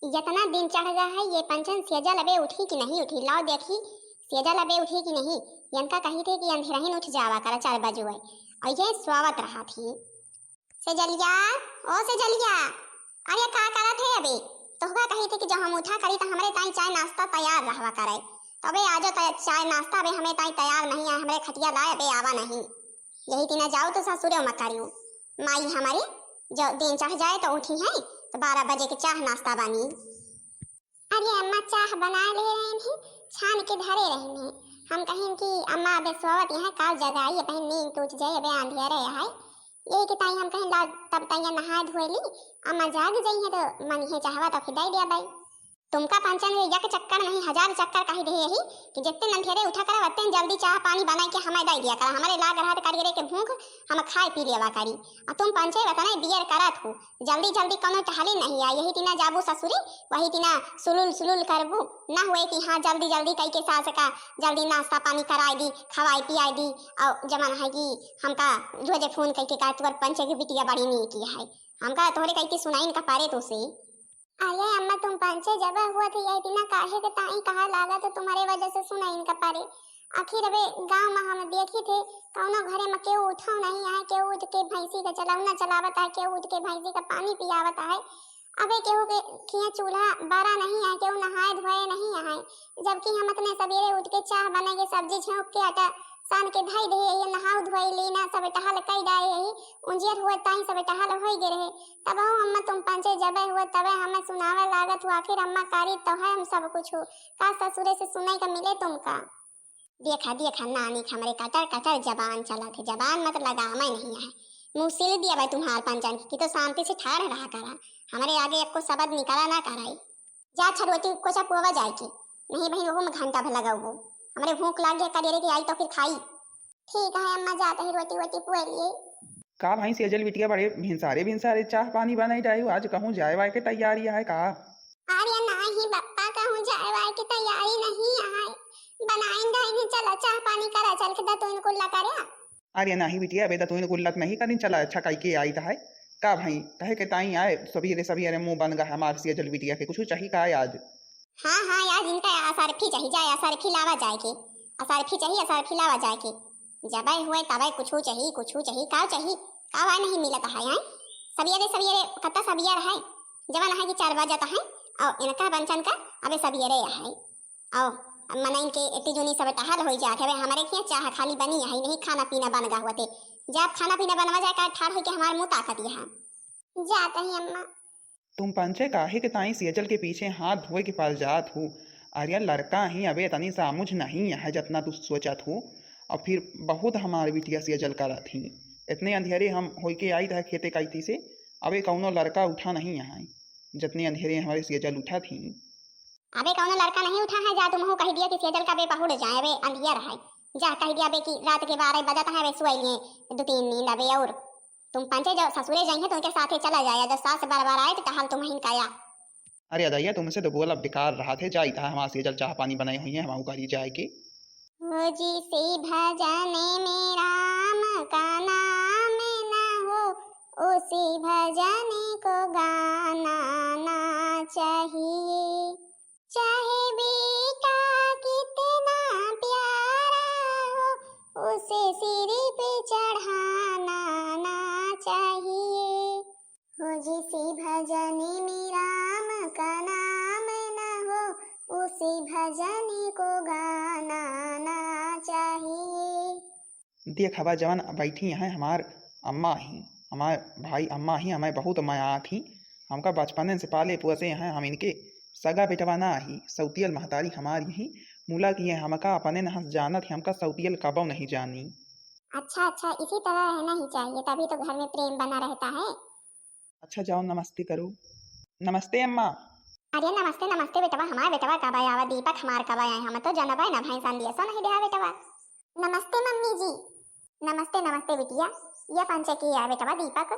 इतना दिन चढ़ गया है ये पंचन सेजल अबे उठी कि नहीं उठी। लाओ देखी सेजल अबे उठी कि नहीं। यनका कही थे कि अंधेरा ही उठ जावा कर 4 बजे हुए और ये स्वागत रहा थी। सेजलिया ओ सेजलिया, अरे का करा थे अबे। तोहका कही थे कि जब हम उठा करी तो हमारे ताई चाय नाश्ता तैयार रहवा करे। तबे आजो चाय नाश्ता अबे हमें ताई तैयार नहीं है। हमारे खटिया लाए अबे आवा नहीं। यही तीना जाओ तो ससुरे मत करियो। माई हमारी जो दिन चढ़ जाए तो उठी है तो 12 बजे के चाह नाश्ता बनी। अरे अम्मा चाह बना ले रहे हैं, छान के धरे रहे हैं। हम कहें कि अम्मा अबे सोवत यहाँ काल जगाई बहन नींद टूट जाए अबे अंधेरे है। यही के ताई हम कहें ला तब ताई नहा धोए ली अम्मा जाग जाई है तो मन है चाहवा तो खिदाई दिया भाई। तुमका पंचन एक चक्कर नहीं 1000 चक्कर कही दे यही कि जितने अंधेरे उठा कर वत्ते जल्दी चाह पानी बना के हमें दे दिया कर। हमारे लाग रहा करिए के भूख हम खाए पी लेवा करी। और तुम पंचे बताना बियर करत हो जल्दी जल्दी कोनो टहले नहीं आ। यही तीना जाबू ससुरी वही तीना सुलुल सुलुल करबू ना हुए कि हाँ जल्दी जल्दी कई के सास का जल्दी नाश्ता पानी कराई दी खवाई पियाई दी। और जमान है कि हमका रोजे फोन करके का तुर पंचे की बिटिया बड़ी नहीं की है हमका तोहरे कई के सुनाई का पारे तो से। अरे अम्मा तुम पंचे जब हुआ थी यही दिन काहे के ताई कहा लागा तो तुम्हारे वजह से सुना इनका पारे। आखिर अबे गांव में हम देखी थे कौनो घरे में केहू उठो नहीं है। केहू उठ के भैंसी का चलावना चलावत है, केहू उठ के भैंसी का पानी पियावत है। अबे केहू के खिया चूल्हा बारा नहीं है, केहू नहाए धोए नहीं है। जबकि हम इतने सवेरे उठ के चाह बना के सब्जी छौंक के आटा सान के धई दे ये नहाउ धोई लेना सब टहल कई दाए यही उंजियर हुए ताई सब टहल होई गे रहे। तब अम्मा तुम पंचे जबे हुए तबे हमें सुनावे लागत हुआ। आखिर अम्मा कारी तो है हम सब कुछ हो का ससुरे से सुनाई का मिले तुमका। देखा देखा नानी हमारे कटर कटर जबान चला थे। जबान मत लगामा नहीं है मुँह सिल दिया भाई तुम्हार पंचन की तो शांति से ठाड़ रहा करा। हमारे आगे आपको शब्द निकाला ना कराई जा छड़ोती को चा पुआ जाएगी नहीं बहन वो में घंटा भर लगा वो हमारे भूख लाग गया करिए की आई तो फिर खाई। ठीक है अम्मा जाते ही रोटी वोटी पुए लिए। का भाई सेजल बिटिया बड़े भिनसारे चाह पानी बनाई रही हो आज कहूँ जाए वाए के तैयारी है का। अरे नहीं बप्पा कहूँ जाए वाए की तैयारी नहीं है बनाएंगे चला चाह पानी करा चल के तो इनको ला करे। अरे नहीं बिटिया अबे तो गुल्लत नहीं करी चला अच्छा कई के आई है का भाई कहे के ताई आए सभी अरे मुंह बन गया हमारे सेजल बिटिया के कुछ चाहिए का आज। हाँ हाँ यार इनका असरफी चाहिए जाए असरफी लावा जाए के असरफी चाहिए असरफी लावा जाए के जब हुए तब कुछ चाहिए का चाहिए का वाई नहीं मिलता है यहाँ सबियरे कत्ता सबियर है जवान है कि 4 बजे है और इनका बंचन का अबे सबियरे है और मन के इतनी जुनी सब टहल हो जाते है। हमारे क्या चाह खाली बनी है नहीं खाना पीना बन गया हुआ थे जब खाना पीना बनवा जाए का ठाड़ हो के हमारे मुँह ताकत यहाँ जाते ही अम्मा। तुम पंचे काहे के ताई सेजल के पीछे हाथ धोए के पास जात हो। अरे लड़का ही अबे तनी सामुझ नहीं है जितना तू सोचा थू और फिर बहुत हमारे बिटिया सेजल करा थी इतने अंधेरे हम हो के आई था खेते काईती से अबे कौनो लड़का उठा नहीं यहाँ जितने अंधेरे हमारे सेजल उठा थी। अबे कौनो लड़का नहीं उठा है जा तुम हो कह दिया कि सेजल का बे पहुड़ जाए अबे अंधियर है जा कह दिया बे कि रात के 12 बजा है वे सोई लिए 2-3 नींद अबे और तुम पंचे जब ससुरे जाएंगे तो उनके साथ ही चला जाए जब सास बार आए तो टहल तुम ही काया। अरे अदैया तुमसे तो बोला बेकार रहा थे जाई था हमारे सेजल चाह पानी बनाई हुई है हमारे गाड़ी जाए के हो जी से भजने में राम का नाम ना हो उसी भजने को गाना ना चाहिए चाहे बेटा कितना प्यारा हो उसे सिर पे चढ़ाना ना चाहिए। हो जिसे भजने में राम का नाम ना हो उसी भजने को गाना ना चाहिए। देख हवा जवान बैठी हैं हमार अम्मा ही हमारे भाई अम्मा ही हमें बहुत माया थी हमका बचपन से पाले पोसे हैं हम इनके सगा बेटवा ना ही सौतियल महतारी हमारी ही मूला की है हमका अपने न हंस जाना थी हमका सौतियल कबो नहीं जानी। अच्छा इसी तरह रहना ही चाहिए तभी तो घर में प्रेम बना रहता है। अच्छा जाओ नमस्ते करो। नमस्ते अम्मा। अरे नमस्ते बेटवा हमारे बेटवा कब आया दीपक हमार कब आया हम तो जनबा ना भाई सान दिया सा नहीं दिया बेटवा। नमस्ते मम्मी जी। नमस्ते बिटिया ये पंचे की है बेटवा दीपक।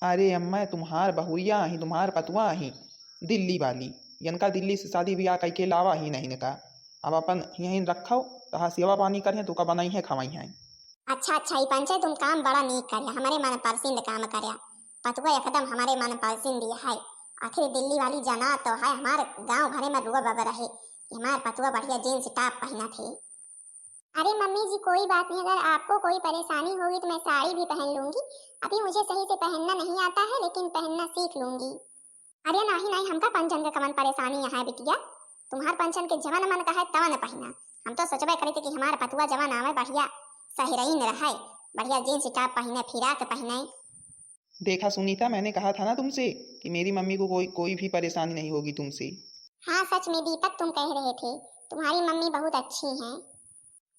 अरे अम्मा तुम्हार बहुरिया ही तुम्हार पतुआ ही दिल्ली वाली इनका दिल्ली से शादी ब्याह करके लावा ही नहीं का अब अपन यहीं रखो तहा सेवा पानी करें तो का बनाई है खवाई है। अच्छा ही पंचे तुम काम बड़ा नीक कर हमारे मन परसिंद काम कर पतुआ एकदम हमारे मन परसिंद है आखिर दिल्ली वाली जना तो है हमारे गांव भरे में रुआ बबर रहे कि हमारे पतुआ बढ़िया जींस टॉप पहना थे। अरे मम्मी जी कोई बात नहीं, अगर आपको कोई परेशानी होगी तो मैं साड़ी भी पहन लूंगी। अभी मुझे सही से पहनना नहीं आता है लेकिन पहनना सीख लूंगी। अरे नहीं नहीं, हमका पंचन के कमन परेशानी है बिटिया, तुम्हार पंचन के जवन मन का है तवन पहना। हम तो सोचबे करे थे कि हमारा पतुआ जवन आवे बढ़िया सहिरईन रहे, बढ़िया जींस टॉप पहने, फिराक पहने। देखा सुनीता, मैंने कहा था ना तुमसे कि मेरी मम्मी को कोई भी परेशानी नहीं होगी तुमसे। हाँ सच में दीपक, तुम कह रहे थे तुम्हारी मम्मी बहुत अच्छी हैं।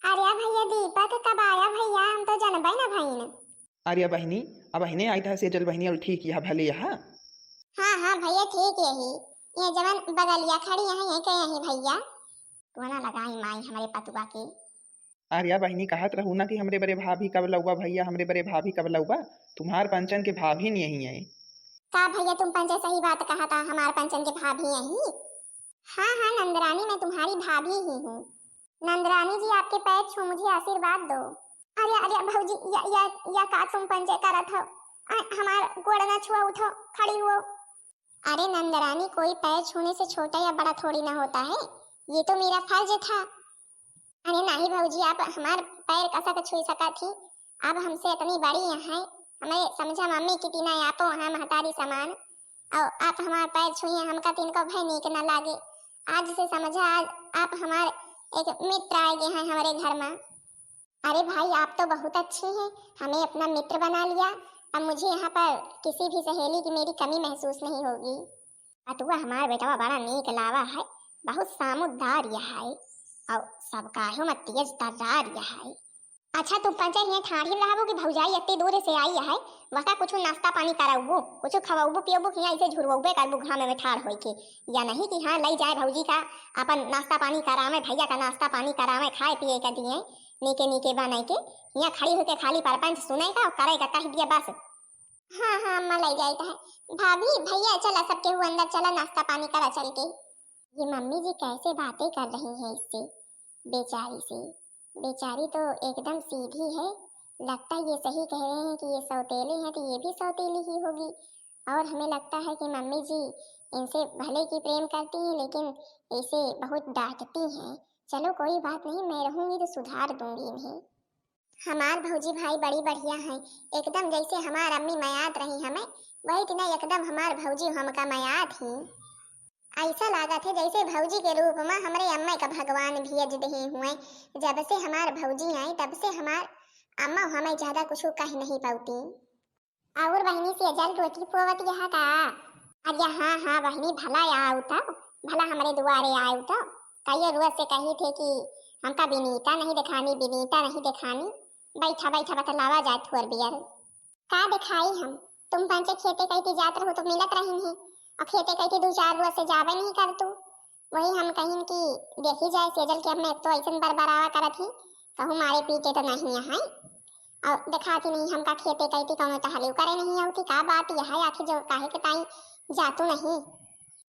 अरे भैया दीपक कब आया भैया, हम तो जानबे ना भईन। अरे बहनी, अब बहने आई था सेजल बहनी और ठीक यह भले यहाँ। हाँ हाँ भैया ठीक यही, ये जवन बगलिया खड़ी है ये के यही भैया, तू ना लगाई माई हमारे पतुआ के। आर्या बहनी कहत रहू ना कि हमरे बड़े भाभी कब लौआ भैया, हमरे बड़े भाभी कब लौआ। तुम्हार पंचन के भाभी नहीं है। का भैया तुम पंचे सही बात कहा था, हमारे पंचन के भाभी यही। हाँ हाँ नंदरानी, मैं तुम्हारी भाभी ही हूँ। नंदरानी जी आपके पैर छू मुझे आशीर्वाद दो। अरे अरे भौजी या का तुम पंचे करत हो, हमार गोड़ ना छुआ, उठो खड़ी हुओ। अरे नंदरानी कोई पैर छूने से छोटा या बड़ा थोड़ी ना होता है, ये तो मेरा फर्ज था। अरे नहीं भौजी, आप हमार पैर कसा का छू सका थी, अब हमसे इतनी बड़ी है, हमें समझा मम्मी की तीना आपो वहाँ महतारी समान, और आप हमारे पैर छुए हमका तीन को भय नीक न लागे। आज से समझा, आज आप हमारे एक मित्र आए गए हैं हमारे घर में। अरे भाई आप तो बहुत अच्छे हैं, हमें अपना मित्र बना लिया, अब मुझे यहाँ पर किसी भी सहेली की मेरी कमी महसूस नहीं होगी। अतुआ हमारा बेटा बड़ा नीक लावा है, बहुत सामुदार यह है और सबका है मत तेज तर्रार यह है। अच्छा तुम पंचायत ये ठाड़ी रहबो कि भौजाई इतनी दूर से आई है, वका कुछ नाश्ता पानी कराऊबो, कुछ खवाऊबो पियोबो कि ऐसे झुरवाऊबे करबो घाम में ठाड़ होई के, या नहीं कि हाँ लई जाए भौजी का अपन नाश्ता पानी करावे, भैया का नाश्ता पानी करावे, खाए पिए का दिए नीके नीके बनाई के, यहाँ खड़ी होके खाली परपंच सुनाई का और करेगा कह दिया बस। हाँ हाँ अम्मा लई जाएगा है। भाभी भैया चला सबके हुआ अंदर, चला नाश्ता पानी करा चल के। ये मम्मी जी कैसे बातें कर रही हैं इससे, बेचारी से, बेचारी तो एकदम सीधी है, लगता है ये सही कह रहे हैं कि ये सौतेली है तो ये भी सौतेली ही होगी। और हमें लगता है कि मम्मी जी इनसे भले की प्रेम करती हैं लेकिन इसे बहुत डांटती हैं। चलो कोई बात नहीं, मैं रहूंगी तो सुधार दूंगी इन्हें। हमार भौजी भाई बड़ी बढ़िया हैं, एकदम जैसे हमार अम्मी मयात रही हमें, वही कि नहीं एकदम हमार भौजी हमका मयात ही। ऐसा लागत है जैसे भौजी के रूप में हमारे अम्मा का भगवान भेज दे हुए। जब से हमार भौजी आई तब से हमार अम्मा हमें ज्यादा कुछ कह नहीं पाती। और बहनी से जल रोटी पोवत यहाँ का। अरे हाँ हाँ बहनी भला आओ तो, भला हमारे दुआरे आओ तो, कहिए रोज से कही थे कि हमका विनीता नहीं दिखानी, विनीता नहीं दिखानी। बैठा बैठा बतलावा जात हुआ बियर का दिखाई हम, तुम पंचे खेते कहीं जात रहो तो मिलत रही है, और खेते कहीं दो चार रोज से जावे नहीं कर तू, वही हम कहीं कि देखी जाए सेजल के हमें तो ऐसा बरबरावा करत ही, कहूँ मारे पीटे तो नहीं है, और दिखाती नहीं हमका खेते कहीं कौन तो हलिव करे नहीं होती। का बात यह है आखिर जो काहे के ताई जातू नहीं।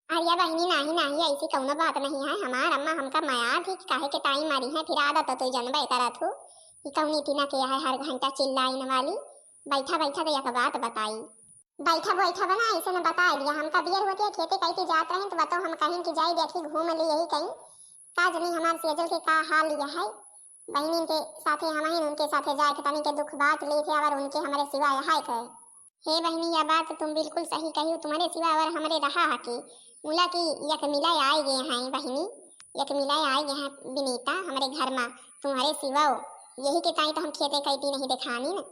अरे बहनी नहीं नहीं ऐसी कौनो बात नहीं है, हमार अम्मा हमका माया थी काहे के ताई मारी है, फिर आदत तो जनबे करत हो कि कौनी तीना के है हर घंटा चिल्लाइन वाली। बैठा बैठा तो एक बात बताई, बैठा बैठा बना ऐसे न बता दिया, हमका बियर होती है खेते कहीं जात रहे तो बताओ हम कहीं कि जाई देखी घूम ली यही कहीं, का जनी हमार सेजल के का हाल यह है। बहनी के साथे हम ही उनके साथे जाए के तनी के दुख बात ले थे और उनके हमारे सिवा यह है। हे बहनी यह बात तुम बिल्कुल सही कही, तुम्हारे सिवा और हमारे रहा है कि मुला की यक मिला आए गए हैं बहनी, यक मिला आए गए हैं विनीता हमारे घर में, तुम्हारे सिवा यही के ताई तो हम खेते कहती नहीं दिखानी न।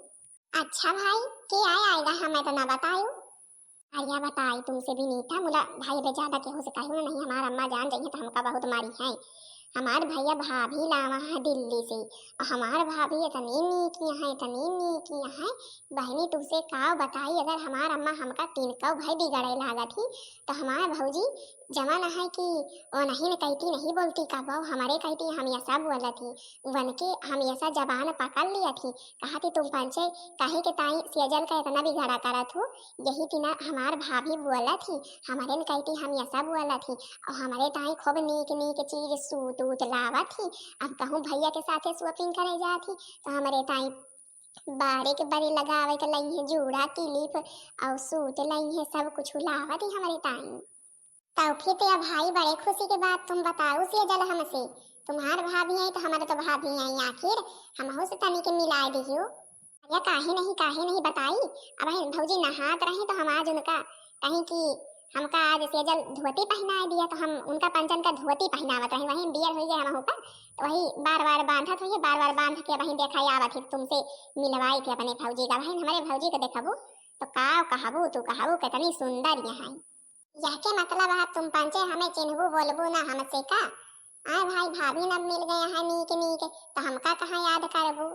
अच्छा भाई के आएगा हमें तो ना बतायो। आर्या बताई तुमसे विनीता, मुला भाई बे ज्यादा के हो से कही नहीं, हमारा अम्मा जान जाइए तो हमका बहुत मारी है। हमार भैया भाभी लावा है दिल्ली से, हमार भाभी इतनी नीकियाँ हैं, इतनी नीकियाँ हैं बहनी, तुमसे का बताई अगर हमार अम्मा हमका तीन कौ भाई बिगड़े लागत ही तो हमार भौजी जवान है कि वो नहीं न कहती नहीं बोलती का बहु हमारे कहती हम ऐसा बोला थी, वन के हम ऐसा जबान पकड़ लिया थी, कहा थी तुम पंचे कहे के ताई सेजल का इतना बिगड़ा करत हो, यही तीना हमार भाभी बोला थी, हमारे न कहती हम ऐसा बोला थी, और हमारे ताई खूब नीक नीक चीज सूट उत लावा थी। अब कहूँ भैया के साथे शॉपिंग करे जाती तो हमारे ताई बारे के बारे लगावे के लाई है जूड़ा क्लिप और सूट लाई है सब कुछ लावत ही हमारे टाइम। तब फिर तो भाई बड़े खुशी के बात तुम बताओ से जल हमसे तुम्हार भाभी आई तो हमारे तो भाभी आई आखिर हम से तनी के मिलाए दियो। या काहे नहीं बताई। अब हम भौजी नहात रहे तो हम आज उनका कहीं कि हमका आज सेजल धोती पहना दिया तो हम उनका पंचन का धोती पहनावत रहे वहीं बियर हो गया हम ऊपर तो वही बार बार बांधत हुई बार बार बांध के वहीं देखा आवत थी तुमसे मिलवाई थे अपने भौजी का भाई हमारे भौजी को देखबू तो तू कहबू कितनी सुंदर यहाँ यह के मतलब है तुम पंचे हमें चिन्हबू बोलबू ना हमसे का आए भाई भाभी न मिल गए हैं नीक तो हमका कहाँ याद करबू।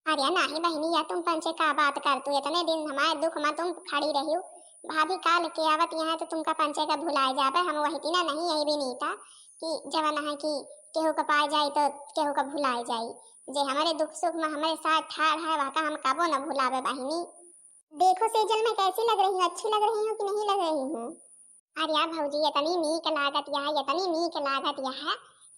अरे नहीं बहनी या तुम पंचे का बात कर तू इतने दिन हमारे दुख में तुम खड़ी रही भाभी काल के आवत यहाँ तो तुमका पंचे का भुलाए जाबे हम वही तीना नहीं यही भी नहीं था कि जवान है कि केहू का पाए जाए तो केहू का भुलाए जाए जे हमारे दुख सुख में हमारे साथ ठाड़ है वहाँ का हम कबो न भुलावे बहनी। देखो सेजल में कैसी लग रही हूँ अच्छी लग रही हूँ कि नहीं लग रही हूँ। अरे यार भौजी इतनी नीक लागत यह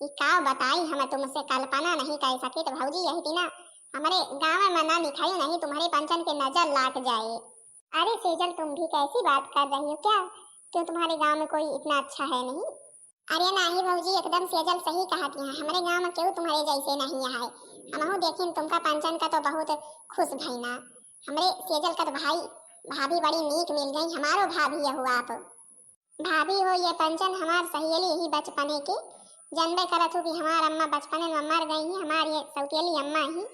कि का बताई हम तुमसे कल्पना नहीं कर सके तो भौजी यही थी ना हमारे गाँव में ना दिखाई नहीं तुम्हारे पंचन के नजर लाग जाए। अरे सेजल तुम भी कैसी बात कर रही हो क्या क्यों तुम्हारे गांव में कोई इतना अच्छा है नहीं। अरे नहीं भौजी एकदम सेजल सही कहती है हमारे गांव में क्यों तुम्हारे जैसे नहीं है हम देखें तुमका पंचन का तो बहुत खुश भईना हमारे सेजल का तो भाई भाभी बड़ी नीक मिल गई हमारो भाभी हो आप भाभी हो ये पंचन हमार सहेली ही बचपने के जनबे करत हो कि हमार अम्मा बचपने में मर गई है हमारी ये सौतेली अम्मा ही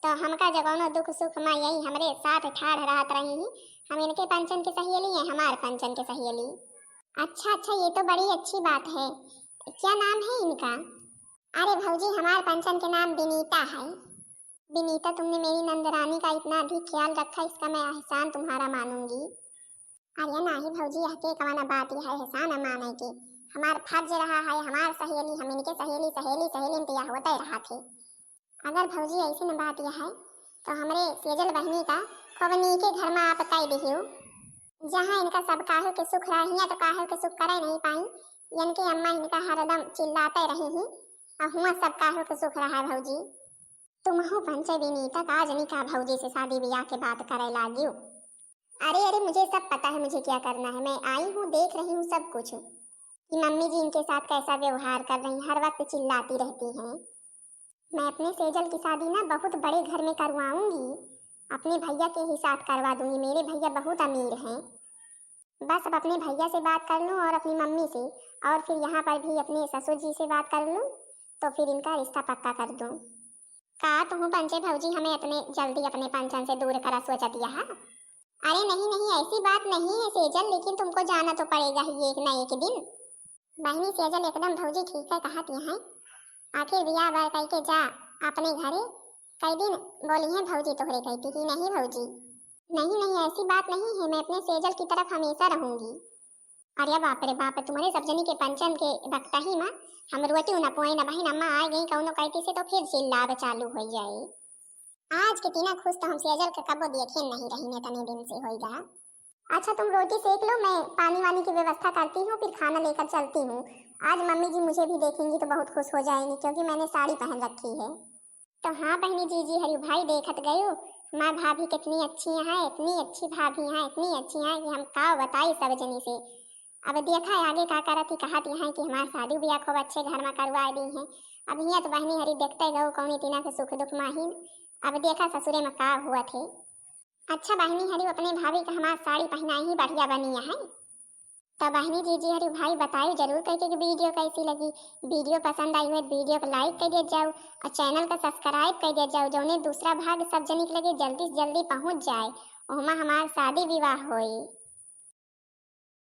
तो हमका जगौनो दुख सुख में यही हमारे साथ ठाड़ रहत रही हैं हम इनके पंचन के सहेली हैं हमारे पंचन के सहेली। अच्छा ये तो बड़ी अच्छी बात है क्या नाम है इनका। अरे भौजी हमारे पंचन के नाम विनीता है। विनीता तुमने मेरी नंदरानी का इतना अधिक ख्याल रखा इसका मैं एहसान तुम्हारा मानूंगी। अरे नहीं भौजी यह के कमाना बात यह है एहसान माने की हमार फर्ज रहा है हमार सहेली हम इनके सहेली इंतजार होता ही रहा थे। अगर भौजी ऐसी न बात यह है तो हमारे सेजल बहनी का खबनी के घर में आप कई दिहियो जहाँ इनका सब काहे के सुख रही तो काहे के सुख करे नहीं पाई इनके अम्मा इनका हरदम चिल्लाते रही ही और हुआ सब काहे के सुख रहा है भौजी। तुम हो पंचे विनीता आज नहीं का भौजी से शादी ब्याह के बात करे लागियो। अरे मुझे सब पता है मुझे क्या करना है मैं आई हूँ देख रही हूँ सब कुछ कि मम्मी जी इनके साथ कैसा व्यवहार कर रही हर वक्त चिल्लाती रहती हैं। मैं अपने सेजल की शादी ना बहुत बड़े घर में करवाऊंगी अपने भैया के ही साथ करवा दूंगी मेरे भैया बहुत अमीर हैं बस अब अपने भैया से बात कर लूँ और अपनी मम्मी से और फिर यहाँ पर भी अपने ससुर जी से बात कर लूँ तो फिर इनका रिश्ता पक्का कर दूँ। का तुम पंचे भौजी हमें अपने जल्दी अपने पंचन से दूर करा सोचत यहाँ। अरे नहीं ऐसी बात नहीं है सेजल लेकिन तुमको जाना तो पड़ेगा ही एक न एक दिन। बहनी सेजल एकदम भौजी ठीक है कहती हैं आखिर बिया बार कह के जा अपने घरे कई दिन बोली है भौजी तोहरे कहती कि नहीं भौजी नहीं ऐसी बात नहीं है मैं अपने सेजल की तरफ हमेशा रहूंगी। अरे बाप रे बाप तुम्हारे सब जनी के पंचन के वक्त ही माँ हम रोटी न पोई न बहन अम्मा आ गई कौनो कहती से तो फिर चिल्लावे चालू हो जाए। आज के तीना खुश तो हम सेजल के कबो देखे नहीं रही तने दिन से होगा। अच्छा तुम रोटी सेक लो मैं पानी वानी की व्यवस्था करती हूँ फिर खाना लेकर चलती हूँ। आज मम्मी जी मुझे भी देखेंगी तो बहुत खुश हो जाएंगी क्योंकि मैंने साड़ी पहन रखी है। तो हाँ बहनी जी हरी भाई देखत गयो हमार भाभी कितनी अच्छी है इतनी अच्छी भाभी है इतनी अच्छी है कि हम का बताई सब जनी से। अब देखा है आगे का करती कहती है कि हमारे शादी ब्याह खूब अच्छे घर में करवा दी है। अब यहाँ तो बहनी हरी देखते गो कौनी तीना के सुख दुख माहीन अब देखा ससुरे में का हुआ थे। अच्छा बहनी हरी अपने भाभी का हमारा साड़ी पहनाई ही बढ़िया बनी है। तो बहनी जी हरी भाई बताइए जरूर कह के वीडियो कैसी लगी। वीडियो पसंद आई हो वीडियो को लाइक कर दिया जाओ और चैनल को सब्सक्राइब कर दिया जाओ जो दूसरा भाग सब जनिक लगे जल्दी से जल्दी पहुँच जाए और हमारा शादी विवाह होई।